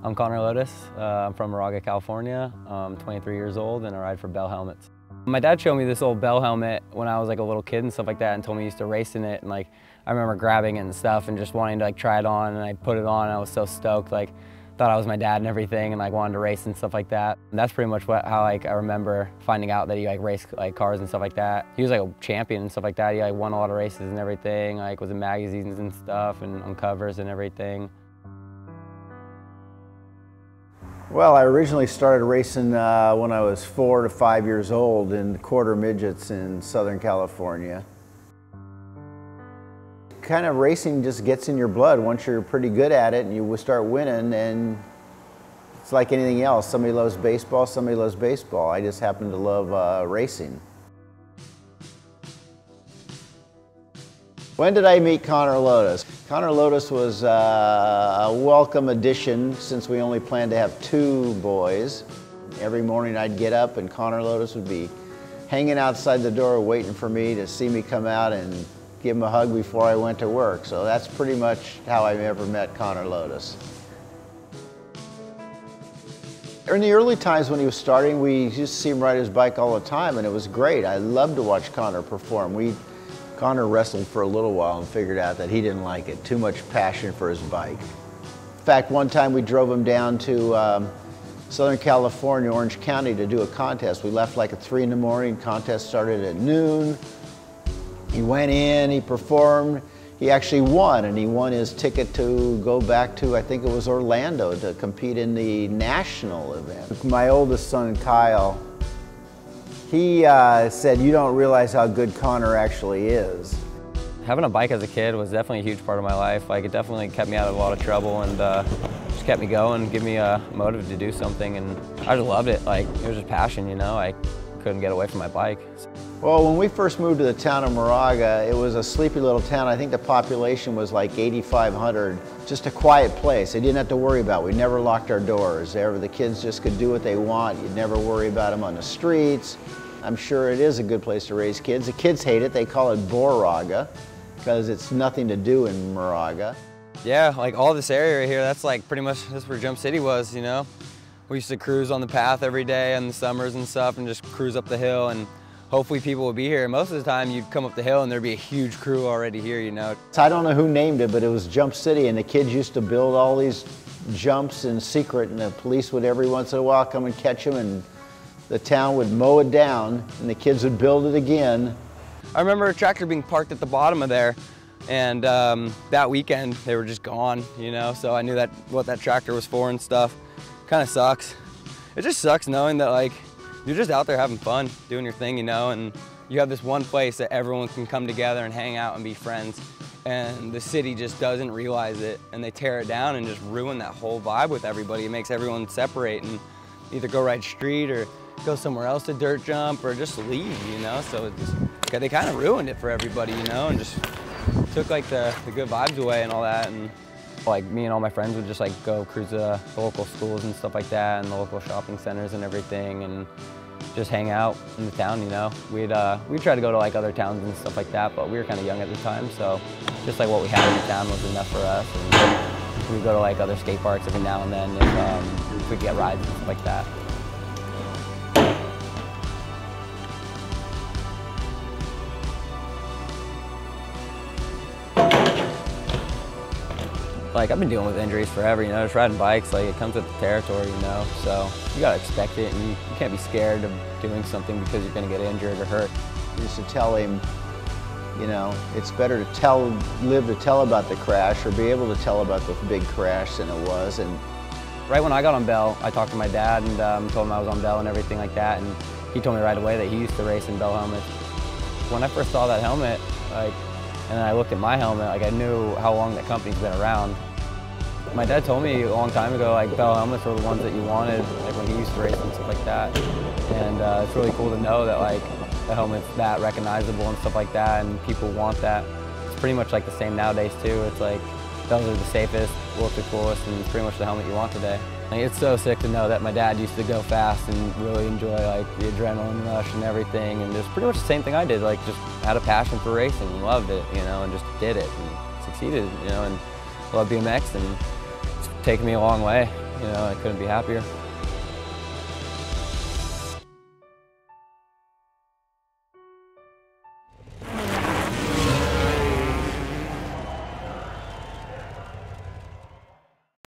I'm Connor Lodes. I'm from Moraga, California. I'm 23 years old and I ride for Bell helmets. My dad showed me this old Bell helmet when I was like a little kid and stuff like that, and told me he used to race in it, and like I remember grabbing it and stuff and just wanting to like try it on, and I put it on and I was so stoked, like thought I was my dad and everything, and like wanted to race and stuff like that. And that's pretty much how like I remember finding out that he like raced like cars and stuff like that. He was like a champion and stuff like that. He like won a lot of races and everything, like was in magazines and stuff and on covers and everything. Well, I originally started racing when I was 4 to 5 years old in quarter midgets in Southern California. Kind of racing just gets in your blood. Once you're pretty good at it and you start winning, and it's like anything else. Somebody loves baseball, somebody loves baseball. I just happen to love racing. When did I meet Connor Lodes? Connor Lodes was a welcome addition since we only planned to have 2 boys. Every morning I'd get up and Connor Lodes would be hanging outside the door waiting for me to see me come out and give him a hug before I went to work. So that's pretty much how I ever met Connor Lodes. In the early times when he was starting, we used to see him ride his bike all the time, and it was great. I loved to watch Connor perform. Connor wrestled for a little while and figured out that he didn't like it. Too much passion for his bike. In fact, one time we drove him down to Southern California, Orange County, to do a contest. We left like at 3 in the morning. Contest started at noon. He went in, he performed. He actually won, and he won his ticket to go back to, I think it was Orlando, to compete in the national event. My oldest son, Kyle, he said, "You don't realize how good Connor actually is." Having a bike as a kid was definitely a huge part of my life. Like it definitely kept me out of a lot of trouble and just kept me going, give me a motive to do something, and I just loved it. Like it was just passion, you know. I couldn't get away from my bike. Well, when we first moved to the town of Moraga, it was a sleepy little town. I think the population was like 8,500. Just a quiet place. They didn't have to worry about it. We never locked our doors. The kids just could do what they want. You'd never worry about them on the streets. I'm sure it is a good place to raise kids. The kids hate it. They call it Boraga because it's nothing to do in Moraga. Yeah, like all this area right here, that's like pretty much, that's where Jump City was, you know? We used to cruise on the path every day in the summers and stuff and just cruise up the hill, and hopefully people would be here. Most of the time you'd come up the hill and there'd be a huge crew already here, you know? I don't know who named it, but it was Jump City, and the kids used to build all these jumps in secret, and the police would every once in a while come and catch them, and the town would mow it down and the kids would build it again. I remember a tractor being parked at the bottom of there, and that weekend they were just gone, you know? So I knew what that tractor was for and stuff. Kind of sucks. It just sucks knowing that like you're just out there having fun, doing your thing, you know, and you have this one place that everyone can come together and hang out and be friends, and the city just doesn't realize it, and they tear it down and just ruin that whole vibe with everybody. It makes everyone separate and either go ride street or go somewhere else to dirt jump or just leave, you know? So it just, they kind of ruined it for everybody, you know, and just took like the good vibes away and all that. And like me and all my friends would just like go cruise the local schools and stuff like that, and the local shopping centers and everything, and just hang out in the town, you know. We'd try to go to like other towns and stuff like that, but we were kind of young at the time, so just like what we had in the town was enough for us. And we'd go to like other skate parks every now and then if we could get rides and stuff like that. Like, I've been dealing with injuries forever, you know, just riding bikes, like, it comes with the territory, you know, so you gotta expect it, and you can't be scared of doing something because you're gonna get injured or hurt. I used to tell him, you know, it's better to live to tell about the crash or be able to tell about the big crash than it was. And right when I got on Bell, I talked to my dad and told him I was on Bell and everything like that, and he told me right away that he used to race in Bell helmets. When I first saw that helmet, like, and then I looked at my helmet, like I knew how long that company's been around. My dad told me a long time ago, like Bell helmets were the ones that you wanted, like when he used to race and stuff like that. And it's really cool to know that like the helmet's that recognizable and stuff like that, and people want that. It's pretty much like the same nowadays too. It's like those are the safest, look the coolest, and it's pretty much the helmet you want today. Like, it's so sick to know that my dad used to go fast and really enjoy like the adrenaline rush and everything, and just pretty much the same thing I did. Like just had a passion for racing and loved it, you know, and just did it and succeeded, you know, and loved BMX, and it's taken me a long way. You know, I couldn't be happier.